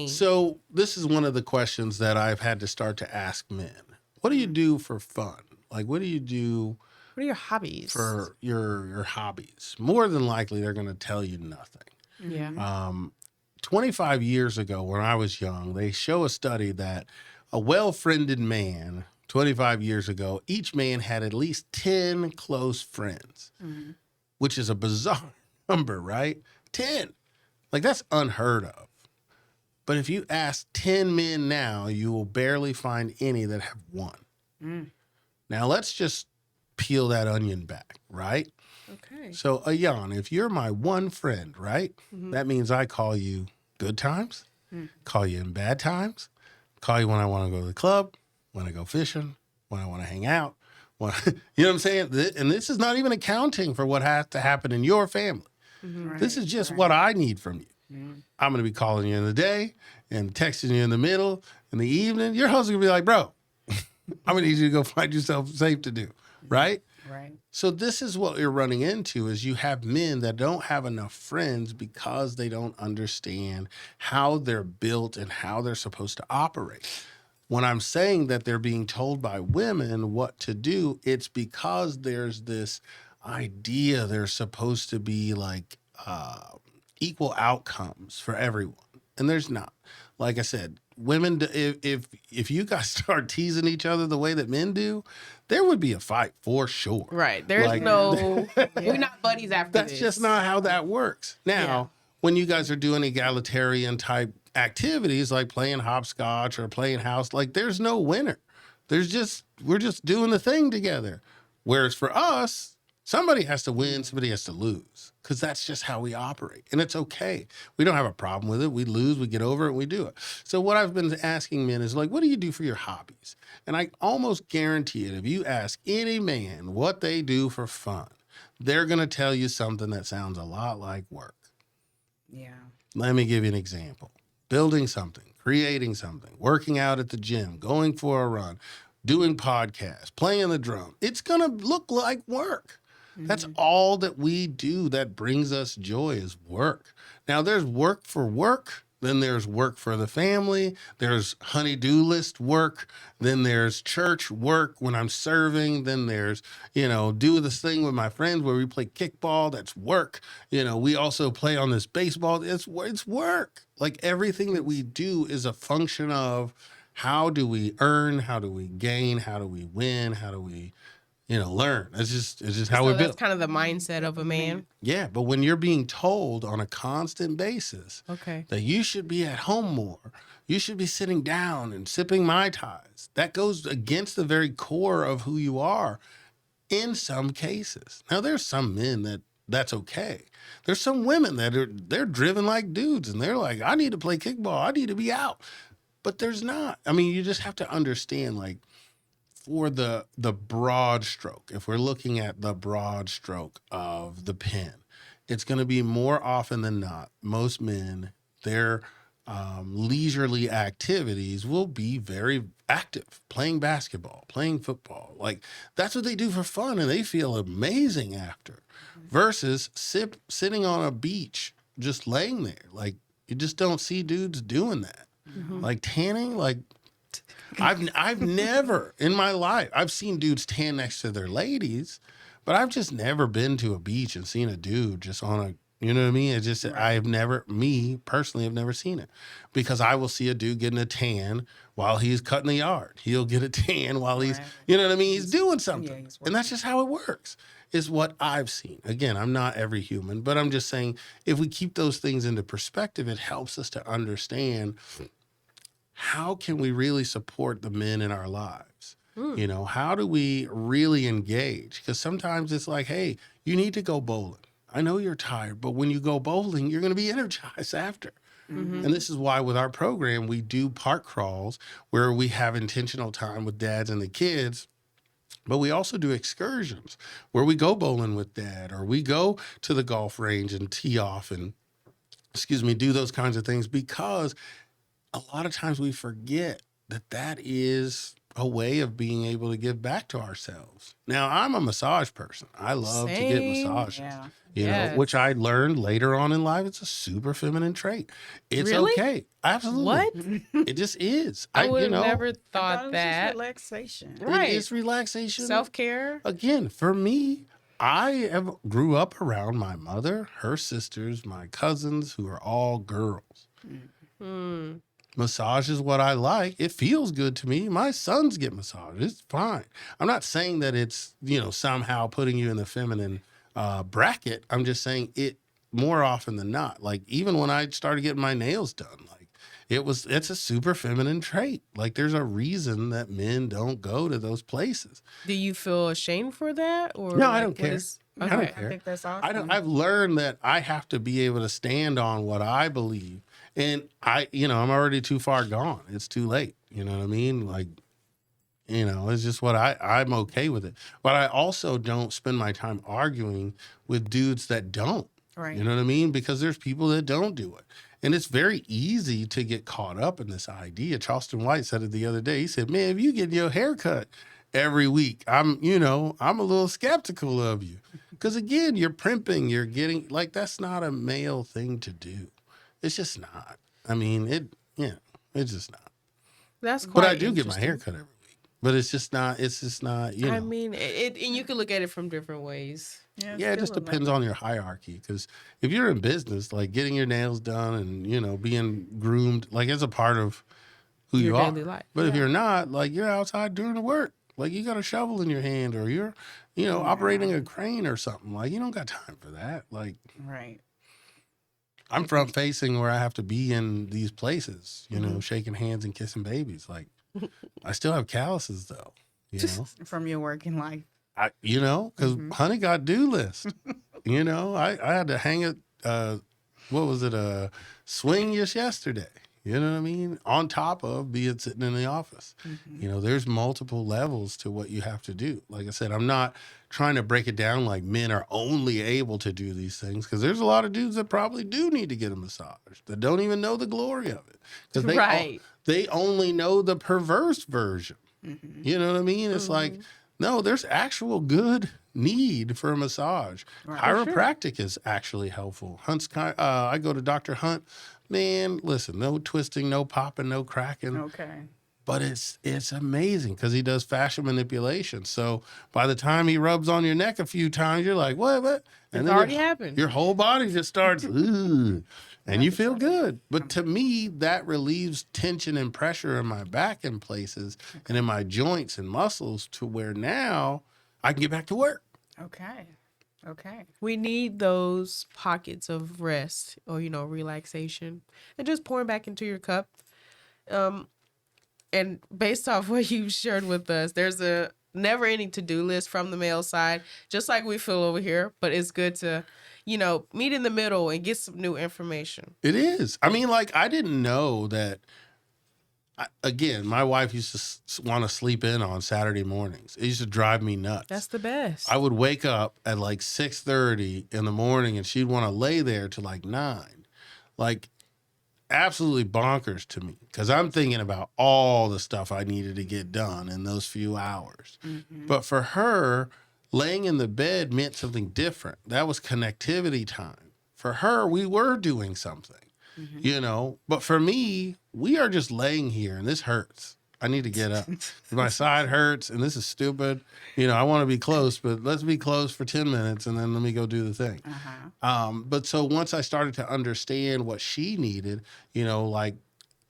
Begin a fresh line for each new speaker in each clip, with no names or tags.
So this is one of the questions that I've had to start to ask men. What do you do for fun? Like, what do you do
What are your hobbies?
for your hobbies? More than likely, they're going to tell you nothing.
Yeah.
25 years ago, when I was young, they show a study that a well-friended man, 25 years ago, each man had at least 10 close friends, which is a bizarre number, right? 10. Like, that's unheard of. But if you ask 10 men now, you will barely find any that have one. Now, let's just peel that onion back, right?
Okay.
So, Ayan, if you're my one friend, right, that means I call you good times, call you in bad times, call you when I want to go to the club, when I go fishing, when I want to hang out. When, you know what I'm saying? And this is not even accounting for what has to happen in your family. This is just what I need from you. I'm going to be calling you in the day and texting you in the middle, in the evening. Your husband will be like, bro, I'm going to need you to go find yourself safe to do, right?
Right.
So this is what you're running into is you have men that don't have enough friends because they don't understand how they're built and how they're supposed to operate. When I'm saying that they're being told by women what to do, it's because there's this idea there's supposed to be like equal outcomes for everyone, and there's not. Like I said, women, if you guys start teasing each other the way that men do, there would be a fight for sure.
Right. There's we're not buddies after
That's
this.
just not how that works. Now, when you guys are doing egalitarian type activities like playing hopscotch or playing house, like there's no winner. We're just doing the thing together. Whereas for us, somebody has to win, somebody has to lose, because that's just how we operate. And it's okay. We don't have a problem with it. We lose, we get over it, and we do it. So what I've been asking men is like, what do you do for your hobbies? And I almost guarantee it, if you ask any man what they do for fun, they're going to tell you something that sounds a lot like work.
Yeah.
Let me give you an example. Building something, creating something, working out at the gym, going for a run, doing podcasts, playing the drum. It's going to look like work. That's all that we do that brings us joy is work. Now, there's work for work. Then there's work for the family. There's honey-do list work. Then there's church work when I'm serving. Then there's, do this thing with my friends where we play kickball. That's work. We also play on this baseball. It's work. Like everything that we do is a function of how do we earn? How do we gain? How do we win? How do we learn. It's just how we're built.
That's kind of the mindset of a man.
Yeah, but when you're being told on a constant basis that you should be at home more, you should be sitting down and sipping Mai Tais, that goes against the very core of who you are in some cases. Now, there's some men that's okay. There's some women they're driven like dudes, and they're like, I need to play kickball. I need to be out. But there's not. I mean, you just have to understand, like, for the broad stroke, if we're looking at the broad stroke of the pen, it's going to be more often than not, most men, their leisurely activities will be very active, playing basketball, playing football. Like that's what they do for fun and they feel amazing after versus sitting on a beach, just laying there. Like you just don't see dudes doing that. Like tanning, like I've never in my life, I've seen dudes tan next to their ladies, but I've just never been to a beach and seen a dude just on a, you know what I mean? It's just, me personally, have never seen it because I will see a dude getting a tan while he's cutting the yard. He'll get a tan while he's, you know what I mean? He's doing something. And that's just how it works, is what I've seen. Again, I'm not every human, but I'm just saying if we keep those things into perspective, it helps us to understand how can we really support the men in our lives? You know, how do we really engage? Because sometimes it's like, hey, you need to go bowling. I know you're tired, but when you go bowling, you're going to be energized after. And this is why with our program, we do park crawls where we have intentional time with dads and the kids. But we also do excursions where we go bowling with dad or we go to the golf range and tee off and, do those kinds of things because a lot of times we forget that is a way of being able to give back to ourselves. Now, I'm a massage person. I love to get
Same.
massages.
Yeah.
You know, which I learned later on in life. It's a super feminine trait. It's
Really?
okay. Absolutely.
What?
It just is.
I would have never
I
thought
thought it was just
that.
relaxation.
Right.
It is relaxation.
Self-care.
Again, for me, grew up around my mother, her sisters, my cousins, who are all girls.
Mm.
Massage is what I like. It feels good to me. My sons get massage. It's fine. I'm not saying that it's, somehow putting you in the feminine bracket. I'm just saying it more often than not. Like even when I started getting my nails done, like it's a super feminine trait. Like there's a reason that men don't go to those places.
Do you feel ashamed for that? Or
No, I don't care.
Okay.
I don't care.
I think that's awesome.
I've learned that I have to be able to stand on what I believe. And I'm already too far gone. It's too late. You know what I mean? Like, it's just what I'm okay with it. But I also don't spend my time arguing with dudes that don't.
Right.
You know what I mean? Because there's people that don't do it. And it's very easy to get caught up in this idea. Charleston White said it the other day. He said, man, if you get your hair cut every week, I'm a little skeptical of you. Because again, you're primping, you're getting, like, that's not a male thing to do. It's just not. I mean, it's just not.
That's quite
But I do get my
interesting.
hair cut every week. But it's just not,
I mean, and you can look at it from different ways.
Yeah, it just depends on your hierarchy. Because if you're in business, like getting your nails done and, being groomed, like it's a part of who
Your
you are.
daily life.
But if you're not, like you're outside doing the work. Like you got a shovel in your hand or you're, operating a crane or something. Like you don't got time for that. Like,
right.
I'm front facing where I have to be in these places, shaking hands and kissing babies. Like I still have calluses though,
From your working life.
because honey got due list. I had to hang it, what was it, swing just yesterday. You know what I mean? On top of being sitting in the office. There's multiple levels to what you have to do. Like I said, I'm not trying to break it down like men are only able to do these things because there's a lot of dudes that probably do need to get a massage that don't even know the glory of it. Because they only know the perverse version. You know what I mean? It's like, no, there's actual good need for a massage.
Right.
Chiropractic is actually helpful. I go to Dr. Hunt. Man, listen, no twisting, no popping, no cracking.
Okay.
But it's amazing because he does fascia manipulation. So by the time he rubs on your neck a few times, you're like, what? And
it's already happened.
Your whole body just starts, and you feel good. But to me, that relieves tension and pressure in my back in places and in my joints and muscles to where now I can get back to work.
Okay.
We need those pockets of rest or, relaxation and just pouring back into your cup. And based off what you shared with us, there's a never ending to-do list from the male side, just like we feel over here. But it's good to, meet in the middle and get some new information.
It is. I mean, like, I didn't know that. Again, my wife used to want to sleep in on Saturday mornings. It used to drive me nuts.
That's the best.
I would wake up at like 6:30 in the morning and she'd want to lay there till like 9. Like, absolutely bonkers to me because I'm thinking about all the stuff I needed to get done in those few hours. But for her, laying in the bed meant something different. That was connectivity time. For her, we were doing something. But for me, we are just laying here and this hurts. I need to get up. My side hurts and this is stupid. I want to be close, but let's be close for 10 minutes and then let me go do the thing. But so once I started to understand what she needed,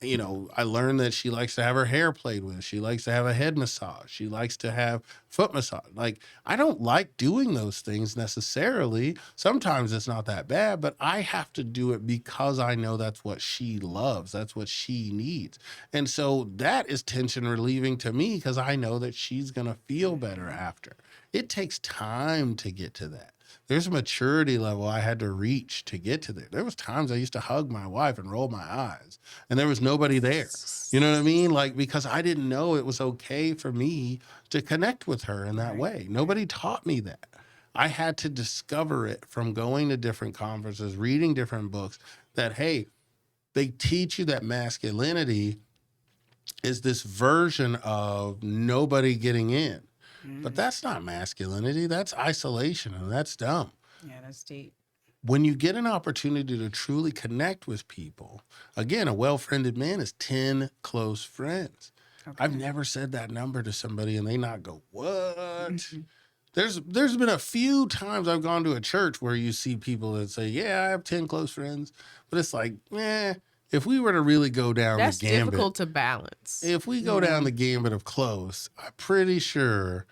I learned that she likes to have her hair played with. She likes to have a head massage. She likes to have foot massage. Like, I don't like doing those things necessarily. Sometimes it's not that bad, but I have to do it because I know that's what she loves. That's what she needs. And so that is tension relieving to me because I know that she's going to feel better after. It takes time to get to that. There's a maturity level I had to reach to get to there. There was times I used to hug my wife and roll my eyes and there was nobody there. You know what I mean? Like, because I didn't know it was okay for me to connect with her in that way. Nobody taught me that. I had to discover it from going to different conferences, reading different books that, hey, they teach you that masculinity is this version of nobody getting in. But that's not masculinity. That's isolation, and that's dumb.
Yeah, that's deep.
When you get an opportunity to truly connect with people, again, a well-friended man is 10 close friends. Okay. I've never said that number to somebody and they not go, what? There's been a few times I've gone to a church where you see people that say, yeah, I have 10 close friends. But it's like, if we were to really go down
that's
the gambit.
That's difficult to balance.
If we go down the gambit of close, I'm pretty sure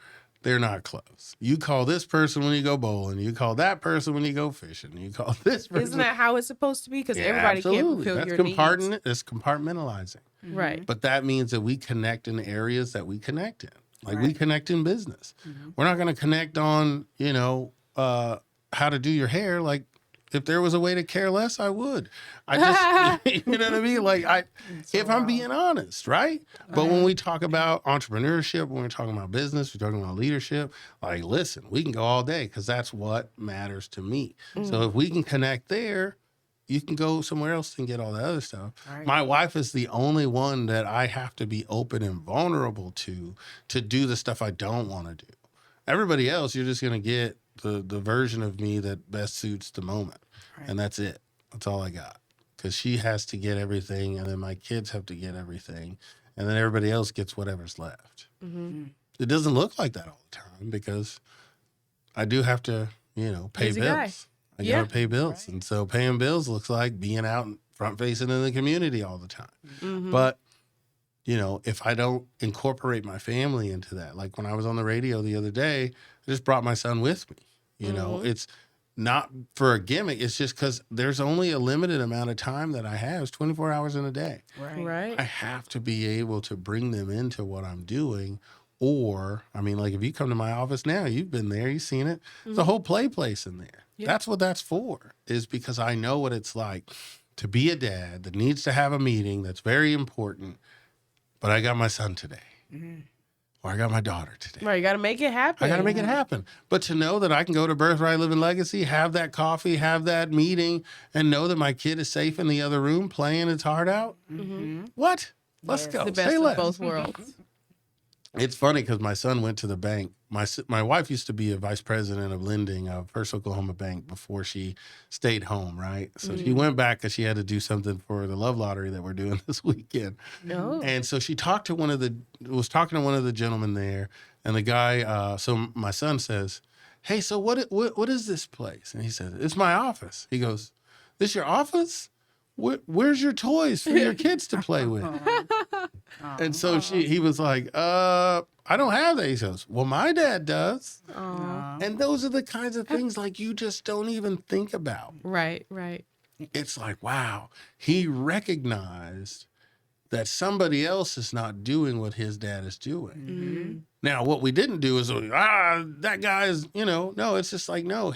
they're not close. You call this person when you go bowling. You call that person when you go fishing. You call this person.
Isn't that how it's supposed to be? Because everybody can't fulfill your needs.
It's compartmentalizing.
Right.
But that means that we connect in areas that we connect in. Like we connect in business. We're not going to connect on, how to do your hair. Like if there was a way to care less, I would. I just, you know what I mean? Like if I'm being honest, right? But when we talk about entrepreneurship, when we're talking about business, we're talking about leadership, like, listen, we can go all day because that's what matters to me. So if we can connect there, you can go somewhere else and get all the other stuff. Right. My wife is the only one that I have to be open and vulnerable to do the stuff I don't want to do. Everybody else, you're just going to get the version of me that best suits the moment. Right. And that's it. That's all I got. Because she has to get everything, and then my kids have to get everything, and then everybody else gets whatever's left. It doesn't look like that all the time because I do have to, pay bills. I got to pay bills. Right. And so paying bills looks like being out front facing in the community all the time. But, if I don't incorporate my family into that, like when I was on the radio the other day, I just brought my son with me. It's not for a gimmick. It's just because there's only a limited amount of time that I have. It's 24 hours in a day.
Right.
I have to be able to bring them into what I'm doing. Or, like if you come to my office now, you've been there, you've seen it. There's a whole play place in there. Yep. That's what that's for, is because I know what it's like to be a dad that needs to have a meeting that's very important, but I got my son today. Or I got my daughter today.
Right, you got to make it happen.
I got to make it happen. But to know that I can go to Birthright Living Legacy, have that coffee, have that meeting, and know that my kid is safe in the other room playing its heart out. What? Let's go.
The best of both worlds.
It's funny because my son went to the bank. My wife used to be a vice president of lending of First Oklahoma Bank before she stayed home, right? So she went back because she had to do something for the love lottery that we're doing this weekend.
Oh.
And so she was talking to one of the gentlemen there, and the guy. So my son says, "Hey, so what is this place?" And he says, "It's my office." He goes, "This your office? Where's your toys for your kids to play with?" And so he was like, I don't have that. He says, well, my dad does. And those are the kinds of things like you just don't even think about.
Right.
It's like, wow, he recognized that somebody else is not doing what his dad is doing. Now, what we didn't do is, that guy is, no, it's just like, no,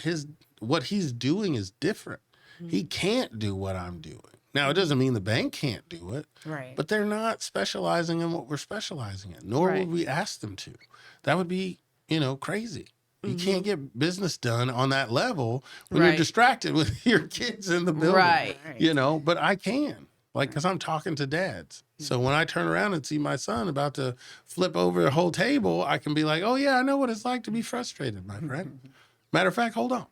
what he's doing is different. He can't do what I'm doing. Now, it doesn't mean the bank can't do it,
right?
But they're not specializing in what we're specializing in, nor would we ask them to. That would be, crazy. You can't get business done on that level when you're distracted with your kids in the building,
right?
But I can, because I'm talking to dads. So when I turn around and see my son about to flip over a whole table, I can be like, oh, yeah, I know what it's like to be frustrated, my friend. Matter of fact, hold on.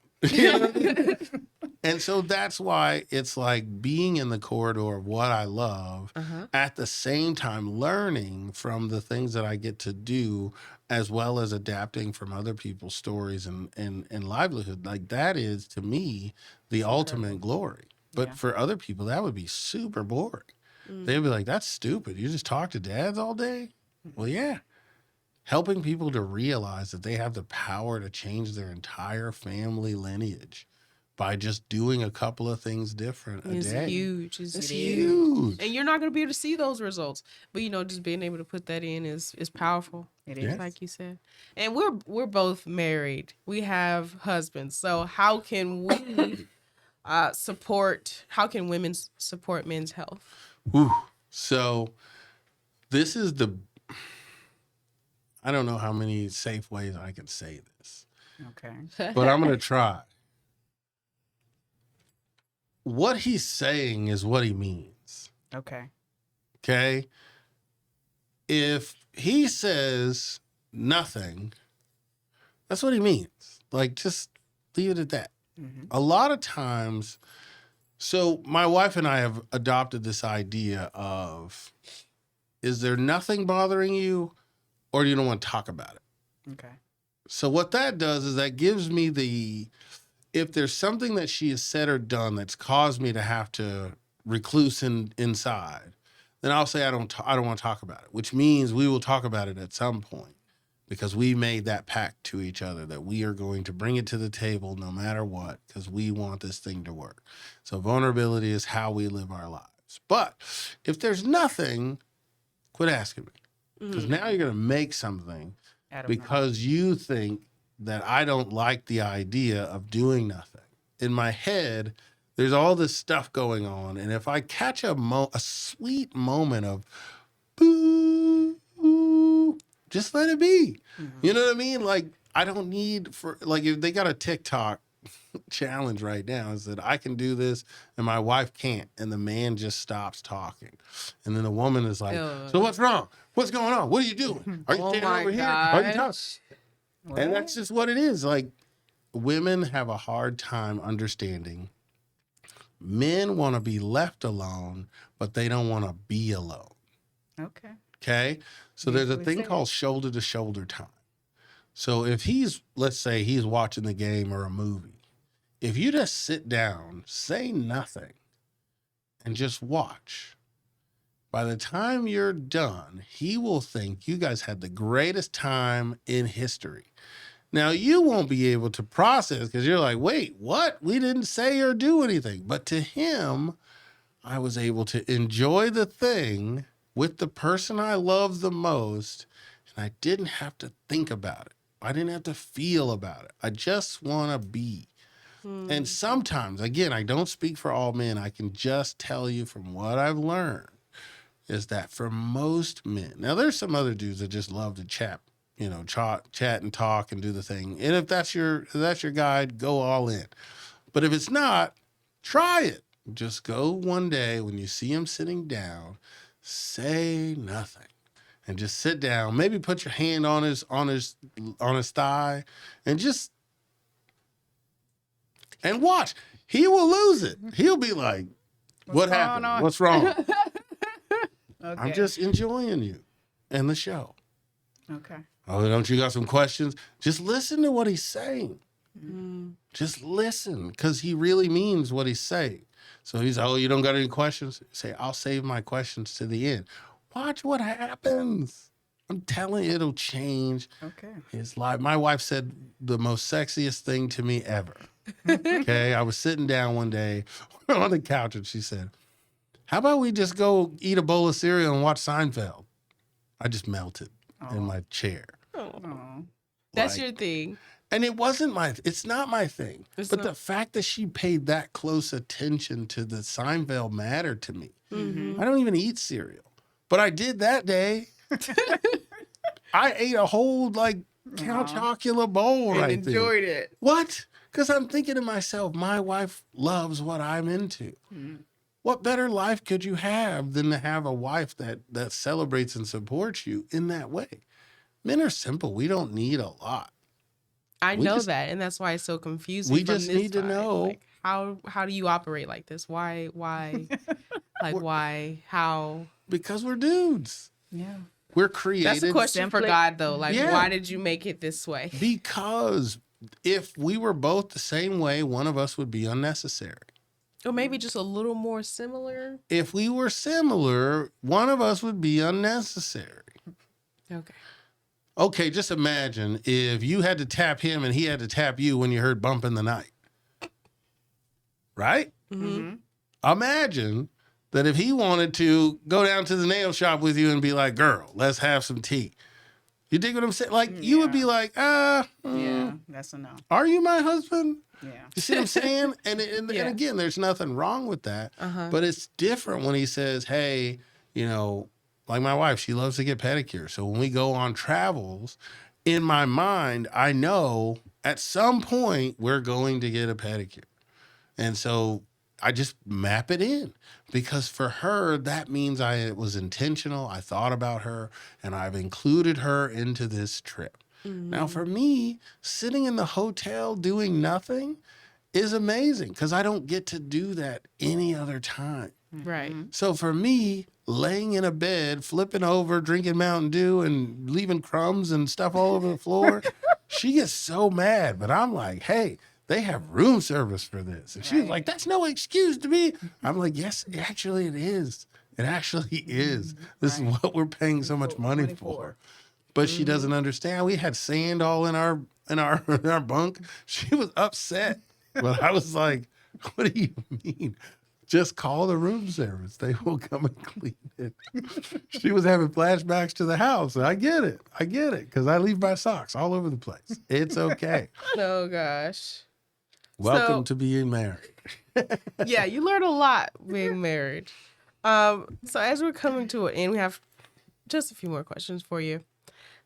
And so that's why it's like being in the corridor of what I love, at the same time learning from the things that I get to do, as well as adapting from other people's stories and livelihood. Like that is, to me, the ultimate glory. But for other people, that would be super boring. They'd be like, that's stupid. You just talk to dads all day? Well, yeah. Helping people to realize that they have the power to change their entire family lineage by just doing a couple of things different a day.
Huge.
It's huge.
And you're not going to be able to see those results. But, just being able to put that in is powerful.
It is.
Like you said. And we're both married. We have husbands. So how can we how can women support men's health?
Ooh. So this is I don't know how many safe ways I can say this.
Okay.
But I'm going to try. What he's saying is what he means.
Okay.
Okay? if he says nothing, that's what he means. Like, just leave it at that.
Mm-hmm.
A lot of times, so my wife and I have adopted this idea of, is there nothing bothering you, or you don't want to talk about it?
Okay.
So what that does is that gives me if there's something that she has said or done that's caused me to have to recluse inside, then I'll say I don't want to talk about it, which means we will talk about it at some point because we made that pact to each other that we are going to bring it to the table no matter what because we want this thing to work. So vulnerability is how we live our lives. But if there's nothing, quit asking me because now you're going to make something because you think that I don't like the idea of doing nothing. In my head, there's all this stuff going on. And if I catch a sweet moment of boo, boo, just let it be. Mm-hmm. You know what I mean? Like, I don't need if they got a TikTok challenge right now is that I can do this and my wife can't. And the man just stops talking. And then the woman is like, so what's wrong? What's going on? What are you doing? Are you standing over here? Are you talking? And that's just what it is. Like, women have a hard time understanding. Men want to be left alone, but they don't want to be alone.
Okay.
Okay? So there's a thing called shoulder to shoulder time. So if let's say he's watching the game or a movie, if you just sit down, say nothing, and just watch, by the time you're done, he will think you guys had the greatest time in history. Now, you won't be able to process because you're like, wait, what? We didn't say or do anything. But to him, I was able to enjoy the thing with the person I love the most, and I didn't have to think about it. I didn't have to feel about it. I just want to be. And sometimes, again, I don't speak for all men. I can just tell you from what I've learned is that for most men, now there's some other dudes that just love to chat and talk and do the thing. And if that's your guide, go all in. But if it's not, try it. Just go one day when you see him sitting down, say nothing. And just sit down. Maybe put your hand on his thigh and watch. He will lose it. He'll be like, what happened? What's wrong? Okay. I'm just enjoying you and the show.
Okay.
Oh, don't you got some questions? Just listen to what he's saying. Mm. Just listen, because he really means what he's saying. So he's, you don't got any questions? Say, I'll save my questions to the end. Watch what happens. I'm telling you, it'll change his life. My wife said the most sexiest thing to me ever. Okay, I was sitting down one day on the couch and she said, how about we just go eat a bowl of cereal and watch Seinfeld? I just melted in my chair.
Oh. That's your thing.
And it's not my thing. The fact that she paid that close attention to the Seinfeld mattered to me. Mm-hmm. I don't even eat cereal. But I did that day. I ate a whole Count Chocula bowl and
enjoyed it.
What? Because I'm thinking to myself, my wife loves what I'm into. Mm-hmm. What better life could you have than to have a wife that celebrates and supports you in that way? Men are simple. We don't need a lot.
I know that, and that's why it's so confusing.
We just need to know
how do you operate like this? Why? Why? How?
Because we're dudes.
Yeah.
We're created.
That's a question for God, though. Why did you make it this way?
Because if we were both the same way, one of us would be unnecessary.
Or maybe just a little more similar.
If we were similar, one of us would be unnecessary.
Okay.
Okay, just imagine if you had to tap him and he had to tap you when you heard Bump in the Night. Right? Mm-hmm. Imagine that if he wanted to go down to the nail shop with you and be like, girl, let's have some tea. You dig what I'm saying? You would be like,
yeah, that's a no.
Are you my husband?
Yeah.
You see what I'm saying? And again, there's nothing wrong with that. But it's different when he says, hey, like my wife, she loves to get pedicures. So when we go on travels, in my mind, I know at some point we're going to get a pedicure. And so I just map it in, because for her, that means it was intentional. I thought about her, and I've included her into this trip. Now, for me, sitting in the hotel doing nothing is amazing, because I don't get to do that any other time.
Right.
So for me, laying in a bed, flipping over, drinking Mountain Dew, and leaving crumbs and stuff all over the floor, she gets so mad. But I'm like, hey, they have room service for this. And she was like, that's no excuse to me. I'm like, yes, actually it is. It actually is. This is what we're paying so much money for. But she doesn't understand. We had sand all in our in our bunk. She was upset. But I was like, what do you mean? Just call the room service. They will come and clean it. She was having flashbacks to the house. And I get it. Because I leave my socks all over the place. It's okay.
Oh, gosh.
Welcome to being married.
Yeah, you learn a lot being married. So as we're coming to an end, we have just a few more questions for you.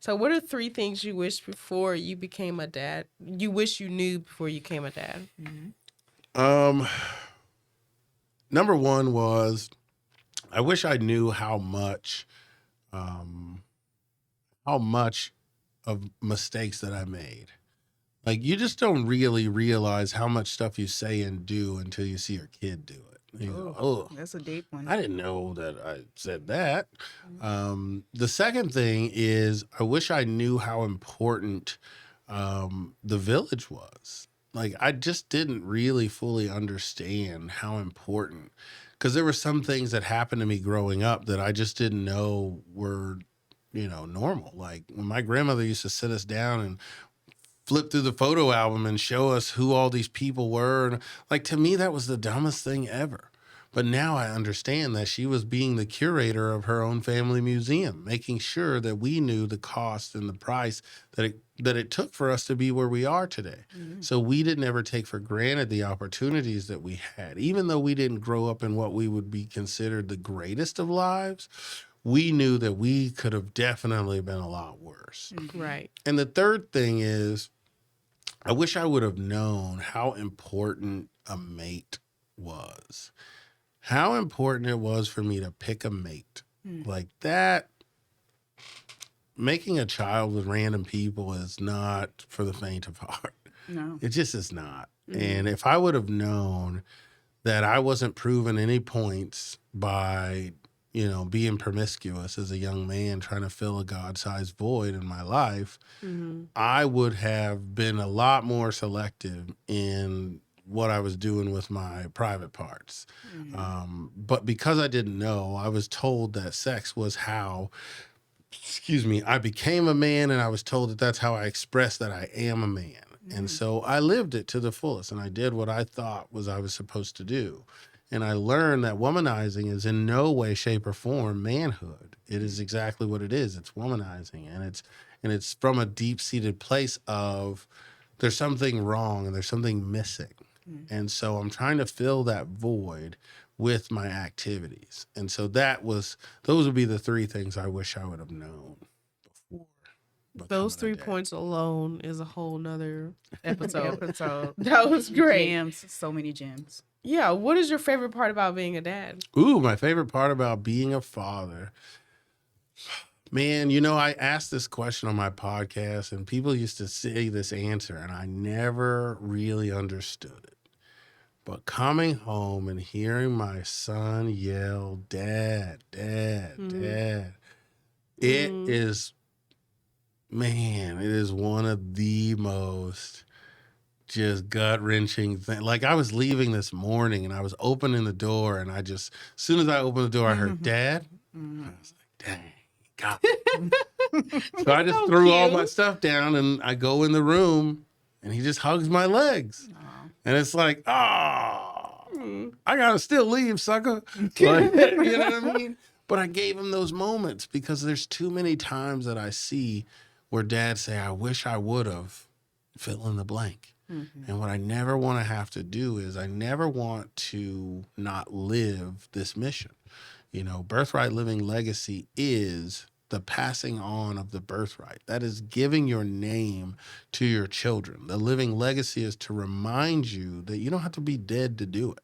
So what are 3 things you wish before you became a dad? You wish you knew before you became a dad?
Number 1 was, I wish I knew how much of mistakes that I made. Like, you just don't really realize how much stuff you say and do until you see your kid do it. You go, oh,
that's a deep one.
I didn't know that I said that. The second thing is, I wish I knew how important the village was. Like, I just didn't really fully understand how important, because there were some things that happened to me growing up that I just didn't know were, normal. Like, when my grandmother used to sit us down and flip through the photo album and show us who all these people were. And like, to me, that was the dumbest thing ever. But now I understand that she was being the curator of her own family museum, making sure that we knew the cost and the price that it took for us to be where we are today. So we didn't ever take for granted the opportunities that we had. Even though we didn't grow up in what we would be considered the greatest of lives, we knew that we could have definitely been a lot worse.
Right.
And the third thing is, I wish I would have known how important a mate was. How important it was for me to pick a mate. Like that, making a child with random people is not for the faint of heart.
No.
It just is not. And if I would have known that I wasn't proven any points by, being promiscuous as a young man trying to fill a God-sized void in my life, I would have been a lot more selective in what I was doing with my private parts. But because I didn't know, I was told that sex was how, I became a man, and I was told that that's how I expressed that I am a man. And so I lived it to the fullest, and I did what I thought I was supposed to do. And I learned that womanizing is in no way, shape, or form manhood. It is exactly what it is. It's womanizing, and it's from a deep-seated place of there's something wrong and there's something missing. And so I'm trying to fill that void with my activities. And so those would be the 3 things I wish I would have known before.
Those 3 points alone is a whole nother episode.
Episode.
That was great.
Gems. So many gems.
Yeah. What is your favorite part about being a dad?
Ooh, my favorite part about being a father. Man, I asked this question on my podcast, and people used to say this answer, and I never really understood it. But coming home and hearing my son yell, "Dad, Dad, Dad," it is one of the most just gut-wrenching things. Like, I was leaving this morning, and I was opening the door, and as soon as I opened the door, I heard, "Dad." I was like, dang. God. So I just threw all my stuff down, and I go in the room, and he just hugs my legs. And it's like, I gotta still leave, sucker. Like, you know what I mean? But I gave him those moments because there's too many times that I see where dads say, I wish I would have, fill in the blank. And what I never want to have to do is I never want to not live this mission. Birthright living legacy is the passing on of the birthright. That is giving your name to your children. The living legacy is to remind you that you don't have to be dead to do it.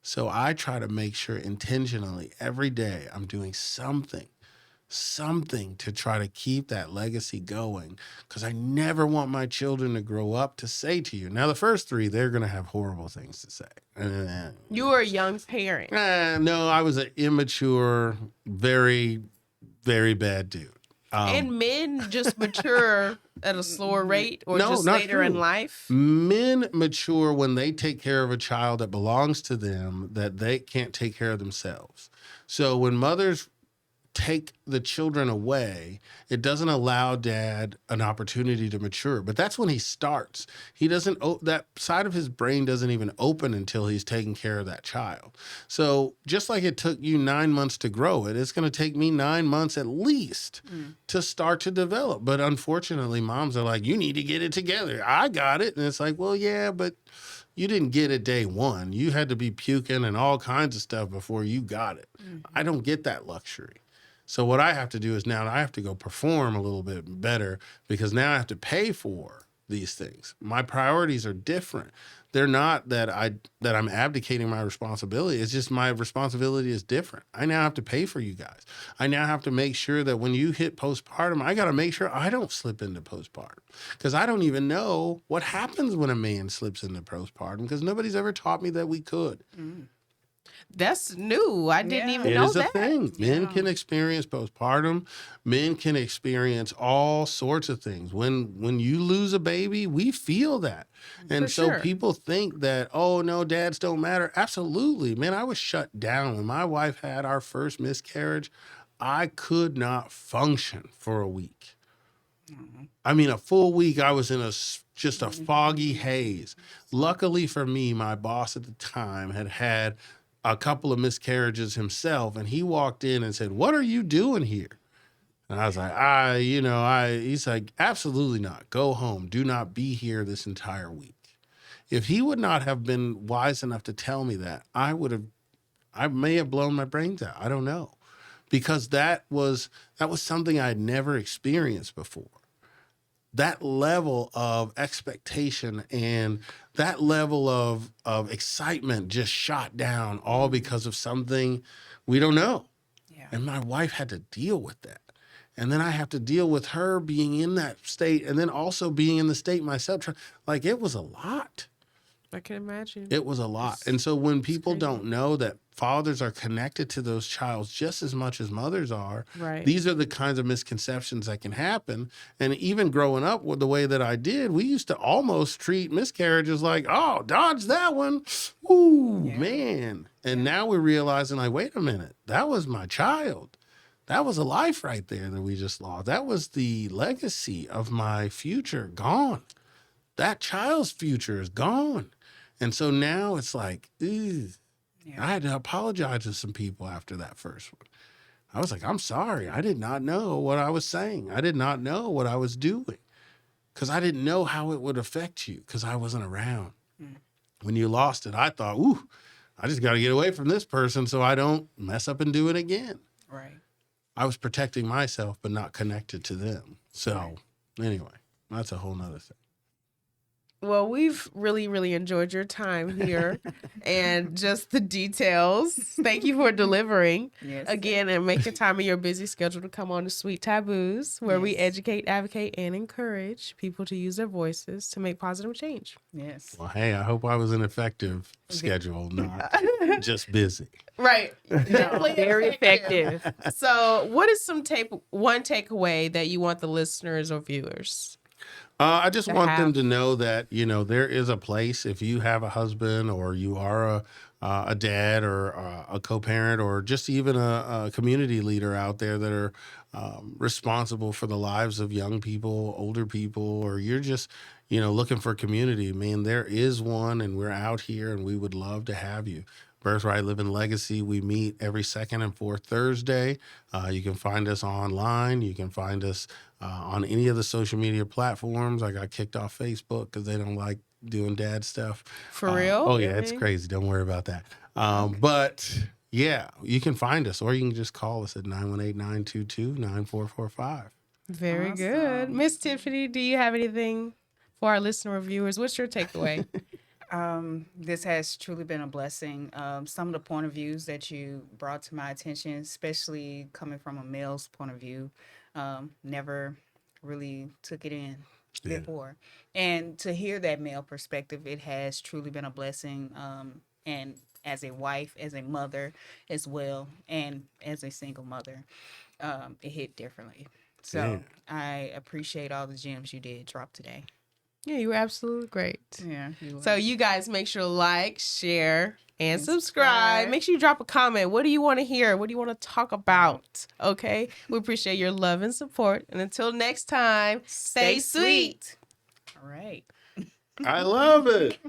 So I try to make sure intentionally every day I'm doing something to try to keep that legacy going, because I never want my children to grow up to say to you. Now, the first three, they're going to have horrible things to say.
You were a young parent.
No, I was an immature, very, very bad dude.
And men just mature at a slower rate, or
No,
just
not
later in
true.
life?
Men mature when they take care of a child that belongs to them, that they can't take care of themselves. So when mothers take the children away, it doesn't allow dad an opportunity to mature. But that's when he starts. He doesn't, that side of his brain doesn't even open until he's taking care of that child. So just like it took you 9 months to grow it, it's going to take me 9 months at least to start to develop. But unfortunately, moms are like, you need to get it together. I got it. And it's like, well, yeah, but you didn't get it day one. You had to be puking and all kinds of stuff before you got it. I don't get that luxury. So what I have to do is now I have to go perform a little bit better, because now I have to pay for these things. My priorities are different. They're not that I'm abdicating my responsibility. It's just my responsibility is different. I now have to pay for you guys. I now have to make sure that when you hit postpartum, I got to make sure I don't slip into postpartum, because I don't even know what happens when a man slips into postpartum, because nobody's ever taught me that we could.
That's new. I didn't even
It
know
is a
that.
thing. Men can experience postpartum. Men can experience all sorts of things. When you lose a baby, we feel that. And
For
so
sure.
people think that, oh, no, dads don't matter. Absolutely. Man, I was shut down. When my wife had our first miscarriage, I could not function for a week. I mean, a full week, I was in just a foggy haze. Luckily for me, my boss at the time had a couple of miscarriages himself, and he walked in and said, "What are you doing here?" And I was like, he's like, "Absolutely not. Go home. Do not be here this entire week." If he would not have been wise enough to tell me that, I may have blown my brains out. I don't know. Because that was something I had never experienced before. That level of expectation and that level of excitement just shot down, all because of something we don't know.
Yeah.
And my wife had to deal with that. And then I have to deal with her being in that state, and then also being in the state myself. Like, it was a lot.
I can imagine.
It was a lot. And so when people
crazy.
don't know that fathers are connected to those childs just as much as mothers are,
Right.
these are the kinds of misconceptions that can happen. And even growing up with the way that I did, we used to almost treat miscarriages like, oh, dodge that one. Ooh, man. And now we're realizing, like, wait a minute, that was my child. That was a life right there that we just lost. That was the legacy of my future gone. That child's future is gone. And so now it's like, I had to apologize to some people after that first one. I was like, I'm sorry. I did not know what I was saying. I did not know what I was doing, because I didn't know how it would affect you, because I wasn't around. When you lost it, I thought, I just got to get away from this person so I don't mess up and do it again.
Right.
I was protecting myself, but not connected to them. So anyway, that's a whole nother thing.
Well, we've really, really enjoyed your time here and just the details. Thank you for delivering again, and making time in your busy schedule to come on to Sweet Taboos, where we educate, advocate, and encourage people to use their voices to make positive change.
Yes.
Well, hey, I hope I was an effective schedule, not just busy.
Right. Definitely
Very effective.
So what is one takeaway that you want the listeners or viewers?
I just want them
have.
to know that, there is a place if you have a husband, or you are a dad, or a co-parent, or just even a community leader out there that are responsible for the lives of young people, older people, or you're just, looking for community. Man, there is one, and we're out here, and we would love to have you. Birthright Living Legacy, we meet every second and fourth Thursday. You can find us online. You can find us on any of the social media platforms. I got kicked off Facebook because they don't like doing dad stuff.
For real?
Oh, yeah, it's crazy. Don't worry about that. But, yeah, you can find us, or you can just call us at 918-922-9445.
Very good. Miss Tiffany, do you have anything for our listener or viewers? What's your takeaway?
This has truly been a blessing. Some of the point of views that you brought to my attention, especially coming from a male's point of view, never really took it in before. And to hear that male perspective, it has truly been a blessing. And as a wife, as a mother as well, and as a single mother, it hit differently. So I appreciate all the gems you did drop today.
Yeah, you were absolutely great.
Yeah.
So you guys make sure to like, share, and subscribe. Make sure you drop a comment. What do you want to hear? What do you want to talk about? Okay? We appreciate your love and support. And until next time, stay sweet.
All right.
I love it.